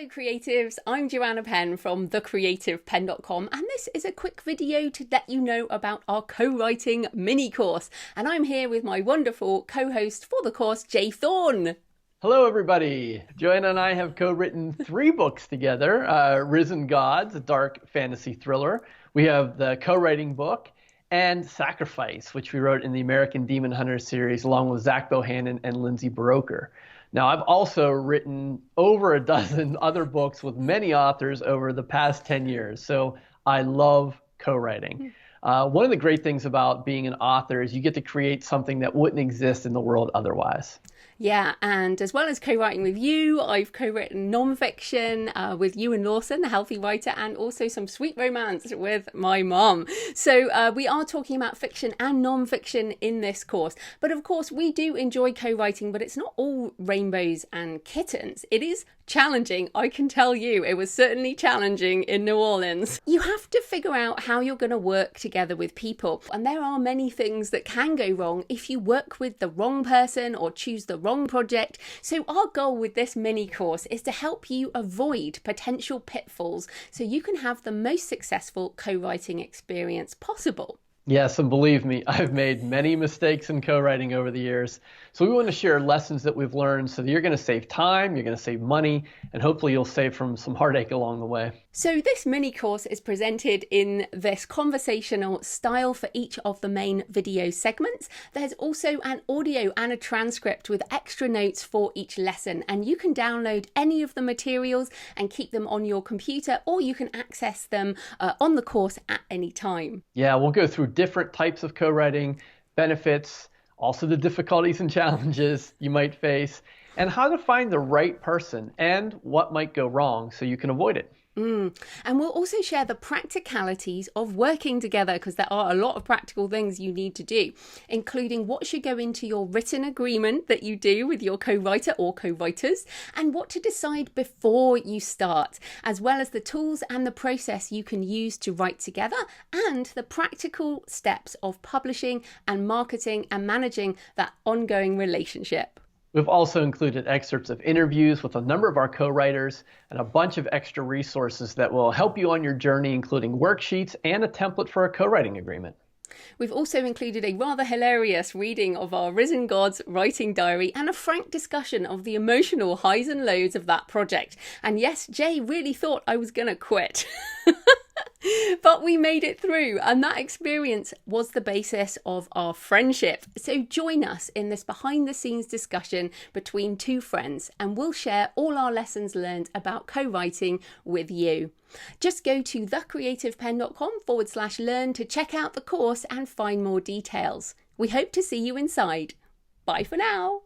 Hello creatives, I'm Joanna Penn from thecreativepenn.com, and this is a quick video to let you know about our co-writing mini course. And I'm here with my wonderful co-host for the course, J.Thorn. Hello everybody. Joanna and I have co-written 3 books together. Risen Gods, a dark fantasy thriller. We have the co-writing book, and Sacrifice, which we wrote in the American Demon Hunter series along with Zach Bohannon and Lindsay Baroker. Now, I've also written over a dozen other books with many authors over the past 10 years, so I love co-writing. One of the great things about being an author is you get to create something that wouldn't exist in the world otherwise. Yeah, and as well as co-writing with you, I've co-written non-fiction with Ewan Lawson, the healthy writer, and also some sweet romance with my mom. So we are talking about fiction and non-fiction in this course. But of course, we do enjoy co-writing, but it's not all rainbows and kittens. It is challenging, I can tell you. It was certainly challenging in New Orleans. You have to figure out how you're going to work together with people. And there are many things that can go wrong if you work with the wrong person or choose the wrong project. So our goal with this mini course is to help you avoid potential pitfalls so you can have the most successful co-writing experience possible. Yes, and believe me, I've made many mistakes in co-writing over the years. So we want to share lessons that we've learned so that you're going to save time, you're going to save money, and hopefully you'll save from some heartache along the way. So this mini course is presented in this conversational style for each of the main video segments. There's also an audio and a transcript with extra notes for each lesson, and you can download any of the materials and keep them on your computer, or you can access them on the course at any time. Yeah, we'll go through different types of co-writing, benefits, also the difficulties and challenges you might face, and how to find the right person and what might go wrong so you can avoid it. And we'll also share the practicalities of working together, because there are a lot of practical things you need to do, including what should go into your written agreement that you do with your co-writer or co-writers, and what to decide before you start, as well as the tools and the process you can use to write together, and the practical steps of publishing and marketing and managing that ongoing relationship. We've also included excerpts of interviews with a number of our co-writers and a bunch of extra resources that will help you on your journey, including worksheets and a template for a co-writing agreement. We've also included a rather hilarious reading of our Risen Gods writing diary and a frank discussion of the emotional highs and lows of that project. And yes, Jay really thought I was going to quit. But we made it through, and that experience was the basis of our friendship. So join us in this behind-the-scenes discussion between 2 friends, and we'll share all our lessons learned about co-writing with you. Just go to thecreativepenn.com/learn to check out the course and find more details. We hope to see you inside. Bye for now.